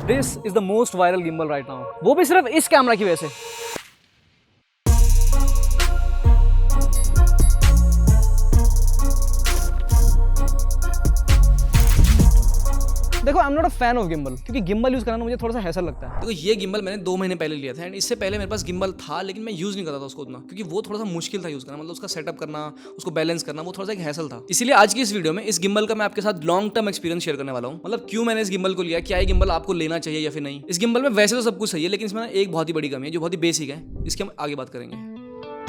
This is the most viral gimbal right now, वो भी सिर्फ इस कैमरा की वजह से। देखो I am not a fan of gimbal, क्योंकि गिम्बल यूज करना मुझे थोड़ा सा हैसल लगता है। देखो ये गिम्बल मैंने 2 महीने पहले लिया था एंड इससे पहले मेरे पास गिम्बल था लेकिन मैं यूज नहीं करता था उसको उतना, क्योंकि वो थोड़ा सा मुश्किल था यूज करना, मतलब उसका सेटअप करना, उसको बैलेंस करना, वो थोड़ा सा एक हैसल था। इसीलिए आज की इस वीडियो में इस गिम्बल का मैं आपके साथ लॉन्ग टर्म एक्सपीरियंस शेयर करने वाला हूँ, मतलब क्यों मैंने इस गिम्बल को लिया, क्या ये गिम्बल आपको लेना चाहिए या फिर नहीं। इस गिम्बल में वैसे तो सब कुछ सही है, लेकिन इसमें एक बहुत ही बड़ी कमी है जो बहुत ही बेसिक है, इसकी हम आगे बात करेंगे।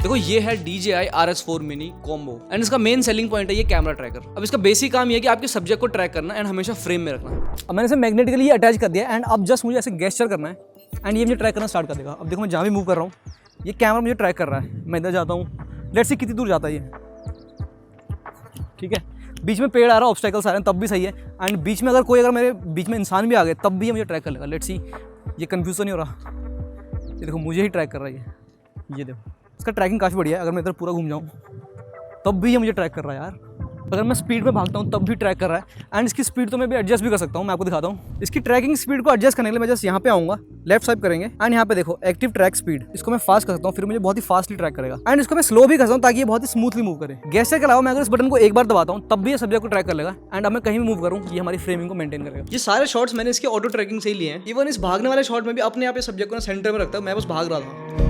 देखो ये है DJI RS4 mini combo and इसका मेन सेलिंग पॉइंट है ये कैमरा ट्रैकर। अब इसका बेसिक काम ये है कि आपके सब्जेक्ट को ट्रैक करना एंड हमेशा फ्रेम में रखना। अब मैंने इसे मैग्नेटिकली अटैच कर दिया एंड अब जस्ट मुझे ऐसे गेस्चर करना है एंड ये मुझे ट्रैक करना स्टार्ट कर देगा। अब देखो मैं जहाँ भी मूव कर रहा हूँ ये कैमरा मुझे ट्रैक कर रहा है, मैं इधर जाता हूँ, लेट्स सी कितनी दूर जाता है ये, ठीक है। बीच में पेड़ आ रहा है, ऑब्स्टेकल्स आ रहे हैं, तब भी सही है। एंड बीच में अगर मेरे बीच में इंसान भी आ गए तब भी ये मुझे ट्रैक कर लेगा। लेट्स सी ये कंफ्यूज तो नहीं हो रहा, ये देखो मुझे ही ट्रैक कर रहा है ये देखो, इसका ट्रैकिंग काफ़ी बढ़िया है। अगर मैं इधर पूरा घूम जाऊँ तब भी ये मुझे ट्रैक कर रहा है यार। अगर मैं स्पीड में भागता हूँ तब भी ट्रैक कर रहा है एंड इसकी स्पीड तो मैं भी एडजस्ट भी कर सकता हूँ। मैं आपको दिखाता हूँ इसकी ट्रैकिंग स्पीड को एडजस्ट करने के लिए। मैं जस्ट यहाँ पे आऊँगा, लेफ्ट स्वाइप करेंगे एंड यहाँ पे देखो एक्टिव ट्रैक स्पीड, इसको मैं फास्ट कर सकता हूँ, फिर मुझे बहुत ही फास्टली ट्रैक करेगा एंड इसको मैं स्लो भी कर सकता हूँ ताकि ये बहुत ही स्मूथली मूव करे। गेस्चर के अलावा मैं अगर इस बटन को एक बार दबाता हूँ तब भी ये सब्जेक्ट को ट्रैक कर लेगा एंड अब मैं कहीं भी मूव करूँ ये हमारी फ्रेमिंग को मेंटेन करेगा। ये सारे शॉट्स मैंने इसके ऑटो ट्रैकिंग से ही लिए हैं। इवन इस भागने वाले शॉट में भी अपने आप सब्जेक्ट को सेंटर में रखता है, मैं बस भाग रहा था।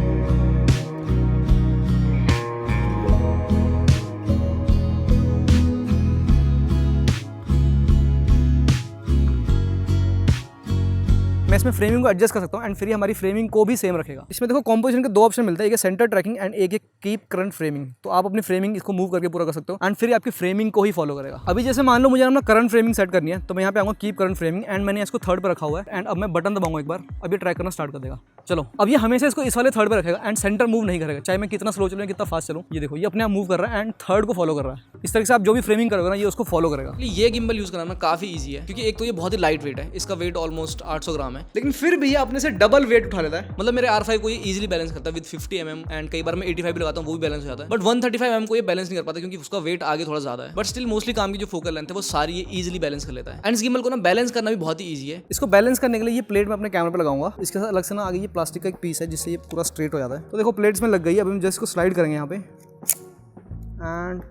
मैं इसमें फ्रेमिंग को एडजस्ट कर सकता हूँ एंड फिर ये हमारी फ्रेमिंग को भी सेम रखेगा। इसमें देखो कॉम्पोजिशन के 2 ऑप्शन मिलता है, एक है सेंटर ट्रैकिंग एंड एक है कीप करंट फ्रेमिंग। तो आप अपनी फ्रेमिंग इसको मूव करके पूरा कर सकते हो एंड फिर आपकी फ्रेमिंग को ही फॉलो करेगा। अभी जैसे मान लो मुझे अपना करंट फ्रेमिंग सेट करनी है तो मैं यहाँ पे आऊँगा कीप करंट फ्रेमिंग एंड मैंने इसको 3rd पर रखा हुआ है एंड अब मैं बटन दबाऊंगा एक बार, अब ये ट्रैक करना स्टार्ट कर देगा। चलो अब ये हमेशा इसको इस वाले 3rd पर रखेगा एंड सेंटर मूव नहीं करेगा, चाहे मैं कितना स्लो चलूँ कितना फास्ट चलूँ। ये देखो ये अपने आप मूव कर रहा है एंड 3rd को फॉलो कर रहा है। इस तरह से आप जो भी फ्रेमिंग करोगे ना ये उसको फॉलो करेगा। ये गिम्बल यूज करना काफी ईजी है, क्योंकि एक तो ये बहुत ही लाइट वेट है, इसका वेट ऑलमोस्ट 800 ग्राम है, लेकिन फिर भी ये अपने से डबल वेट उठा लेता है। मतलब मेरे R5 को ये इजीली बैलेंस करता है विद 50 mm एंड कई बार मैं 85 भी लगाता हूँ वो भी बैलेंस हो जाता है, बट 135 mm को ये बैलेंस नहीं कर पाता क्योंकि उसका वेट आगे थोड़ा ज्यादा है। बट स्टिल मोस्टली काम की जो फोकल लेंथ है वो सारी ये इजीली बैलेंस कर लेता है एंड इस गिम्बल को ना बैलेंस करना भी बहुत ही ईजी है। इसको बैलेंस करने के लिए ये प्लेट में अपने कैमरे पे लगाऊंगा, इसके साथ अलग से ना आगे ये प्लास्टिक का एक पीस है जिससे ये पूरा स्ट्रेट हो जाता है। तो देखो प्लेट्स में लग गई है, अभी हम जस्ट इसको स्लाइड करेंगे यहाँ पे एंड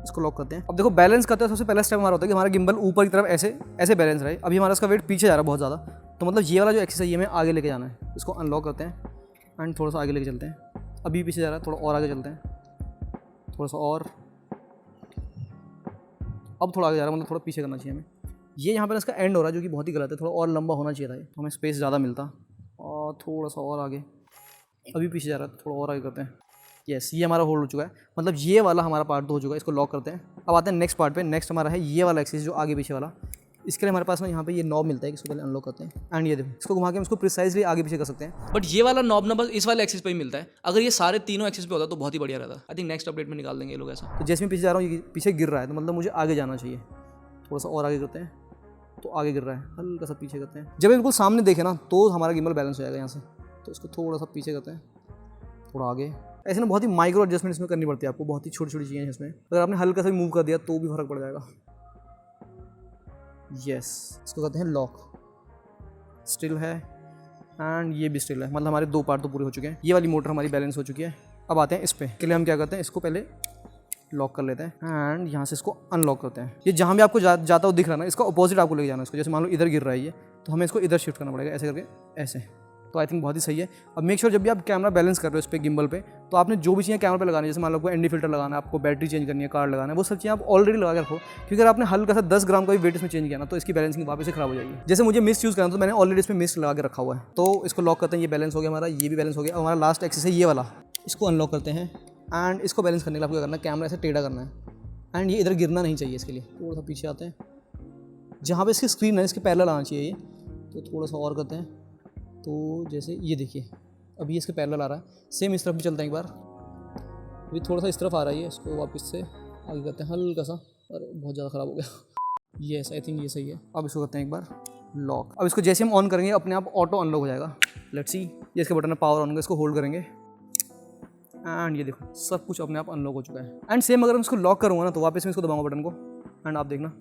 इसको लॉक करते हैं। अब देखो बैलेंस करते हैं सबसे पहला स्टेप हमारा होता है कि हमारा गिम्बल ऊपर की तरफ ऐसे बैलेंस रहे। अभी हमारा इसका वेट पीछे जा रहा है बहुत ज़्यादा, तो मतलब ये वाला जो एक्सेस है ये हमें आगे लेके जाना है। इसको अनलॉक करते हैं एंड थोड़ा सा आगे लेके चलते हैं। अभी पीछे जा रहा है, थोड़ा और आगे चलते हैं, थोड़ा सा और, अब थोड़ा आगे जा रहा है, मतलब थोड़ा पीछे करना चाहिए हमें। ये यहाँ पर इसका एंड हो रहा है जो कि बहुत ही गलत है, थोड़ा और लंबा होना चाहिए था, हमें स्पेस ज़्यादा मिलता। और थोड़ा सा और आगे, अभी पीछे जा रहा है, थोड़ा और आगे करते हैं। यस ये हमारा होल्ड हो चुका है, मतलब ये वाला हमारा पार्ट तो हो चुका है। इसको लॉक करते हैं। अब आते हैं नेक्स्ट पार्ट पे। नेक्स्ट हमारा है ये वाला एक्सिस जो आगे पीछे वाला। इसके लिए हमारे पास ना यहाँ पे ये नॉब मिलता है, इसको पहले अनलॉक करते हैं एंड ये देखो इसको घुमा के हम इसको प्रिसाइजली आगे पीछे कर सकते हैं। बट ये वाला नॉब ना बस इस वाले एक्सिस पे ही मिलता है, अगर ये सारे तीनों एक्सिस पे होता तो बहुत ही बढ़िया रहता। आई थिंक नेक्स्ट अपडेट में निकाल देंगे ये लोग ऐसा। तो जैसे मैं पीछे जा रहा हूँ ये पीछे गिर रहा है, तो मतलब मुझे आगे जाना चाहिए। थोड़ा सा और आगे करते हैं, तो आगे गिर रहा है, हल्का सा पीछे करते हैं। जब बिल्कुल सामने देखे ना तो हमारा गिम्बल बैलेंस हो जाएगा यहाँ से। तो इसको थोड़ा सा पीछे करते हैं, थोड़ा आगे। ऐसे ना बहुत ही माइक्रो एडजस्टमेंट इसमें करनी पड़ती है आपको, बहुत ही छोटी छोटी चीज़ें हैं इसमें। अगर आपने हल्का सा भी मूव कर दिया तो भी फर्क पड़ जाएगा। यस इसको कहते हैं लॉक। स्टिल है एंड ये भी स्टिल है, मतलब हमारे 2 पार्ट तो पूरे हो चुके हैं। ये वाली मोटर हमारी बैलेंस हो चुकी है। अब आते हैं इस पे, के लिए हम क्या करते हैं, इसको पहले लॉक कर लेते हैं एंड यहाँ से इसको अनलॉक करते हैं। ये जहाँ भी आपको जाता हो दिख रहा है ना, इसका अपोजिट आपको लेके जाना है इसको। जैसे मान लो इधर गिर रहा है ये, तो हमें इसको इधर शिफ्ट करना पड़ेगा, ऐसे करके ऐसे। तो आई थिंक बहुत ही सही है। अब मेक श्योर जब भी आप कैमरा बैलेंस कर रहे हो इस पे गिम्बल पे, तो आपने जो भी चीज़ें कैमरा पे लगानी है, जैसे मान लो आपको एनडी फिल्टर लगाना है, आपको बैटरी चेंज करनी है, कार्ड लगाना है, वो सब चीज़ें आप ऑलरेडी लगा के रखो, क्योंकि अगर आपने हल्का सा 10 ग्राम का भी वेट इसमें चेंज किया ना तो इसकी बैलेंसिंग वापस से खराब हो जाएगी। जैसे मुझे मिस्ट यूज़ करना तो मैंने ऑलरेडी इसमें मिस्ट लगा के रखा हुआ है। तो इसको लॉक करते हैं, ये बैलेंस हो गया हमारा, ये भी बैलेंस हो गया। हमारा लास्ट एक्सिस है ये वाला, इसको अनलॉक करते हैं एंड इसको बैलेंस करने के लिए आपको क्या करना है, कैमरा ऐसे टेढ़ा करना है एंड ये इधर गिरना नहीं चाहिए। इसके लिए थोड़ा सा पीछे आते हैं, जहाँ पे इसकी स्क्रीन है इसके पैरेलल आना चाहिए ये। तो थोड़ा सा और करते हैं, तो जैसे ये देखिए अभी इसके पैरेलल आ रहा है। सेम इस तरफ भी चलते हैं एक बार, अभी थोड़ा सा इस तरफ आ रहा है ये, इसको वापस से आगे करते हैं हल्का सा। अरे बहुत ज़्यादा ख़राब हो गया। येस आई थिंक ये सही है। अब इसको करते हैं एक बार लॉक। अब इसको जैसे हम ऑन करेंगे अपने आप ऑटो अनलॉक हो जाएगा। लेट्स सी, ये इसके बटन में पावर ऑन होगा, इसको होल्ड करेंगे एंड ये देखो सब कुछ अपने आप अनलॉक हो चुका है। एंड सेम अगर मैं इसको लॉक करूँगा ना तो वापस मैं इसको दबाऊंगा बटन को एंड आप देखना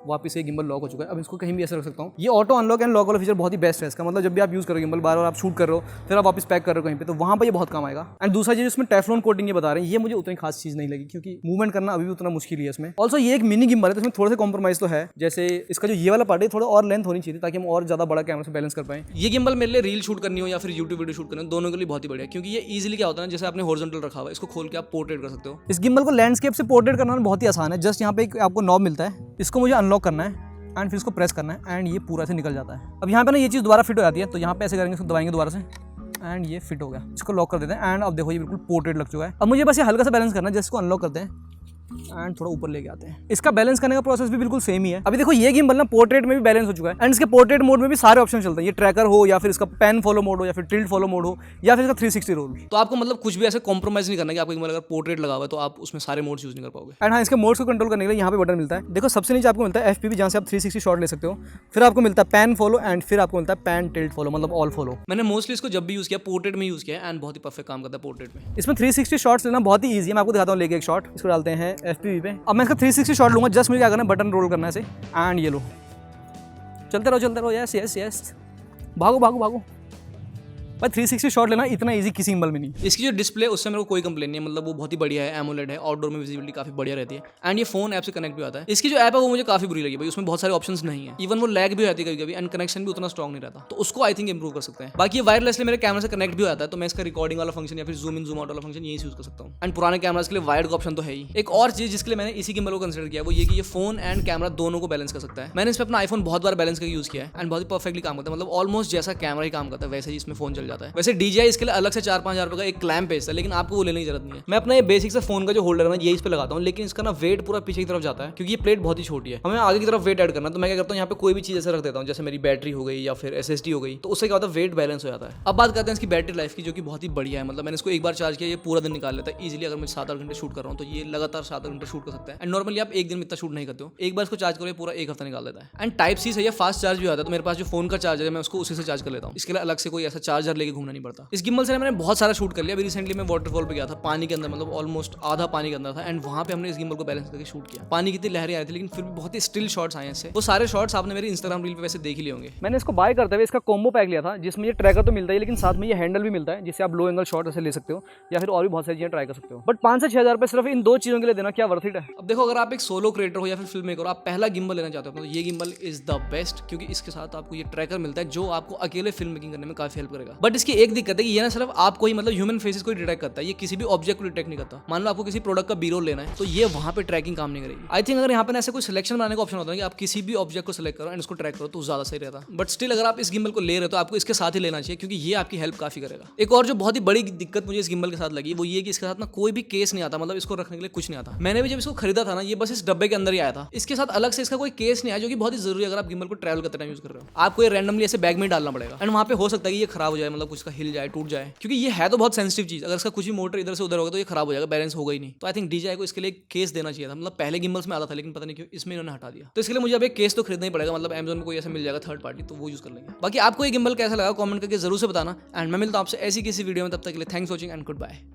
वापस ये गिम्बल लॉक हो चुका है। अब इसको कहीं भी ऐसे रख सकता हूँ। ये ऑटो अनलॉक एंड लॉक वाला फीचर बहुत ही बेस्ट है इसका, मतलब जब भी आप यूज़ करो गिम्बल, बार बार आप शूट कर रहे हो, फिर आप वापस पैक कर रहे हो कहीं पे, तो वहाँ पर ये बहुत काम आएगा। एंड दूसरा चीज़ इसमें टेफ्लॉन कोटिंग ये बता रहे हैं, ये मुझे उतनी खास चीज़ नहीं लगी क्योंकि मूवमेंट करना अभी भी उतना मुश्किल ही है इसमें। ऑल्सो ये एक मिनी गिम्बल है तो इसमें थोड़ा सा कॉम्प्रोमाइज़ तो है, जैसे इसका जो ये वाला पार्ट है थोड़ा और लेंथ होनी चाहिए ताकि हम और ज़्यादा बड़ा कैमरा से बैलेंस कर पाएं। ये गिम्बल मेरे लिए रील शूट करनी हो या फिर यूट्यूब वीडियो शूट करनी हो, दोनों के लिए बहुत ही बढ़िया, क्योंकि ये इजीली क्या होता है ना, जैसे आपने हॉरिजॉन्टल रखा हुआ है, इसको खोल के आप पोर्ट्रेट कर सकते हो। इस गिम्बल को लैंडस्केप से पोर्ट्रेट करना बहुत ही आसान है। जस्ट यहाँ पे एक आपको नॉब मिलता है, इसको मुझे अनलॉक करना है एंड फिर इसको प्रेस करना है एंड ये पूरा से निकल जाता है। अब यहाँ पे ना ये चीज़ दोबारा फिट हो जाती है, तो यहाँ पे ऐसे करेंगे, इसको दबाएंगे दोबारा से एंड ये फिट हो गया। इसको लॉक कर देते हैं एंड अब देखो ये बिल्कुल पोर्ट्रेट लग चुका है। अब मुझे बस ये हल्का सा बैलेंस करना है, जस्ट इसको अनलॉक करते हैं एंड थोड़ा ऊपर लेके आते हैं। इसका बैलेंस करने का प्रोसेस भी बिल्कुल सेम ही है। अभी देखो ये गिम्बल ना पोर्ट्रेट में भी बैलेंस हो चुका है एंड इसके पोर्ट्रेट मोड में भी सारे ऑप्शन चलते हैं। ये ट्रैकर हो या फिर इसका पैन फॉलो मोड हो या फिर टिल्ट फॉलो मोड हो या फिर इसका 360 रोल। तो आपको मतलब कुछ भी ऐसे कॉम्प्रोमाइज नहीं करना कि आपको गिम्बल अगर पोर्ट्रेट लगा हुआ है तो आप उसमें सारे मोड्स यूज नहीं कर पाओगे। एंड हाँ, इसके मोड्स को कंट्रोल करने के लिए यहाँ पे बटन मिलता है। देखो सबसे नीचे आपको मिलता है FPV, जहाँ से आप 360 शॉट ले सकते हो। फिर आपको मिलता है पैन फॉलो एंड फिर आपको मिलता है पैन टिल्ट फॉलो, मतलब ऑल फॉलो। मैंने मोस्टली इसको जब भी यूज किया पोर्ट्रेट में यूज किया एंड बहुत ही परफेक्ट काम करता है पोर्ट्रेट में। इसमें 360 शॉट्स लेना बहुत ही ईजी है। मैं आपको दिखाता हूँ लेके एक शॉट। इसको डालते हैं FPV पे। अब मैं इसका 360 शॉट लूँगा। जस्ट मुझे क्या करना है, बटन रोल करना है ऐसे एंड ये लो, चलते रहो। यस यस यस, भागो भागो भागो भाई। 360 शॉट लेना इतना इजी किसी गिम्बल में नहीं। इसकी जो डिस्प्ले उससे मेरे को कोई कंप्लेन नहीं है, मतलब वो बहुत ही बढ़िया है, एमोलेड है, आउटडोर में विजिबिलिटी काफी बढ़िया रहती है एंड ये फोन ऐप से कनेक्ट भी आता है। इसकी जो ऐप है वो मुझे काफी बुरी लगी भाई, उसमें बहुत सारे ऑप्शंस नहीं है, इवन वो लैग भी होती है कभी कभी एंड कनेक्शन भी उतना स्ट्रॉन्ग नहीं रहता, तो उसको आई थिंक इंप्रूव कर सकते हैं। बाकी ये वायरलेसली मेरे कैमरा से कनेक्ट भी हो जाता है, तो मैं इसका रिकॉर्डिंग वाला फंक्शन या फिर जूम इन जूम आउट वाला फंक्शन यही यूज कर सकता हूँ। एंड पुराने कैमरास के लिए वायर्ड का ऑप्शन तो है ही। एक और चीज जिसके लिए मैंने इसी गिम्बल को कंसिडर किया वो ये कि ये फोन एंड कैमरा दोनों को बैलेंस कर सकता है। मैंने इस पर अपना आईफोन बहुत बार बैलेंस करके यूज किया है एंड बहुत ही परफेक्टली काम करता है, मतलब ऑलमोस्ट जैसा कैमरा ही काम करता है वैसे ही इसमें फोन चल जाता है। वैसे DJI इसके लिए अलग से 4-5 हज़ार रुपये का एक क्लैम्प बेचता है, लेकिन आपको वो लेने की जरूरत नहीं है। मैं अपना ये बेसिक सा फोन का जो होल्डर है ना ये इस पे लगाता हूँ, लेकिन इसका ना वेट पूरा पीछे की तरफ जाता है क्योंकि ये प्लेट बहुत ही छोटी है। हमें आगे की तरफ वेट ऐड करना, तो मैं क्या करता हूँ यहाँ पे कोई भी चीज ऐसे रख देता हूँ, जैसे मेरी बैटरी हो गई या फिर SSD हो गई, तो उससे क्या होता है वेट बैलेंस हो जाता है। अब बात करते हैं इसकी बैटरी लाइफ की, जो कि बहुत ही बढ़िया है। मतलब मैंने इसको एक बार चार्ज किया, ये पूरा दिन निकाल लेता है इजीली। अगर मैं 7-8 घंटे शूट कर रहा हूँ तो ये लगातार 7-8 घंटे शूट कर सकता है एंड नॉर्मली आप एक दिन में इतना शूट नहीं करते हो, एक बार इसको चार्ज करो पूरा 1 हफ्ता निकाल देता है। एंड Type-C से ये फास्ट चार्ज भी आता है, तो मेरे पास जो फोन का चार्जर है मैं उसको उसी से चार्ज कर लेता हूँ। इसके लिए अलग से कोई ऐसा चार्जर लेके घूमना नहीं पड़ता। इस गिम्बल से मैंने बहुत सारा शूट कर लिया। अभी रिसेंटली मैं वाटरफॉल पे गया था, पानी के अंदर, मतलब ऑलमोस्ट आधा पानी के अंदर था एंड वहां पे हमने इस गिम्बल को बैलेंस करके शूट किया। पानी कितनी लहरें आई थी लेकिन फिर भी बहुत ही स्टिल शॉट्स आए इससे। वो सारे शॉट्स आपने मेरे इंस्टाग्राम रील पे वैसे देख ही लिए होंगे। मैंने इसको बाय करते हुए इसका कॉम्बो पैक लिया था, जिसमें ये ट्रैकर तो मिलता है लेकिन साथ में ये हैंडल भी मिलता है, जिससे आप लो एंगल शॉट ऐसे ले सकते हो या फिर और भी बहुत सारी चीजें ट्राई कर सकते हो। बट 5 से 6 हज़ार रुपये सिर्फ इन 2 चीजों के लिए देना क्या वर्थ इट है? अब देखो, अगर आप एक सोलो क्रिएटर हो या फिर फिल्म मेकर हो, आप पहला गिम्बल लेना चाहते हो तो ये गिम्बल इज द बेस्ट, क्योंकि इसके साथ आपको ये ट्रैकर मिलता है जो आपको अकेले फिल्म मेकिंग करने में काफी हेल्प करेगा। बट इसकी एक दिक्कत है कि ये ना सिर्फ आपको ही, मतलब ह्यूमन फेसेस को डिटेक्ट करता है, ये किसी भी ऑब्जेक्ट को डिटेक्ट नहीं करता। मान लो आपको किसी प्रोडक्ट का B-roll लेना है तो ये वहां पे ट्रैकिंग काम नहीं करेगी। आई थिंक अगर यहाँ पे ऐसे कोई सिलेक्शन बनाने का ऑप्शन होता है कि आप किसी भी ऑब्जेक्ट को सिलेक्ट करो एंड उसको ट्रैक करो तो ज्यादा सही रहता। बट स्टिल अगर आप इस गिम्बल को ले रहे हो तो आपको इसके साथ ही लेना चाहिए, क्योंकि ये आपकी हेल्प काफी करेगा। एक और जो बहुत ही बड़ी दिक्कत मुझे इस गिम्बल के साथ लगी वो ये कि इसके साथ ना कोई भी केस नहीं आता, मतलब इसको रखने के लिए कुछ नहीं आता। मैंने भी जब इसको खरीदा था ना, ये बस इस डब्बे के अंदर ही आया था, इसके साथ अलग से इसका कोई केस नहीं आया, जो कि बहुत ही जरूरी है अगर आप गिम्बल को ट्रैवल करते टाइम यूज कर रहे हो। आपको ये रैंडमली ऐसे बैग में डालना पड़ेगा एंड वहाँ पे हो सकता है कि ये खराब हो जाए, मतलब कुछ का हिल जाए, टूट जाए, क्योंकि ये है तो बहुत सेंसिटिव चीज। अगर इसका कुछ भी मोटर इधर से उधर होगा तो ये खराब हो जाएगा, बैलेंस होगा ही नहीं। तो आई थिंक DJI को इसके लिए केस देना चाहिए था। मतलब पहले गिम्बल्स में आता था लेकिन पता नहीं क्यों इसमें इन्होंने हटा दिया। तो इसके लिए मुझे अब एक केस तो खरीदना ही पड़ेगा, मतलब Amazon में कोई ऐसा मिल जाएगा थर्ड पार्टी, तो वो यूज कर लेंगे। बाकी आपको ये गिम्बल कैसा लगा कमेंट करके जरूर से बताना एंड मैं मिलता हूं आपसे ऐसी किसी वीडियो में। तब तक के लिए thanks watching and good bye.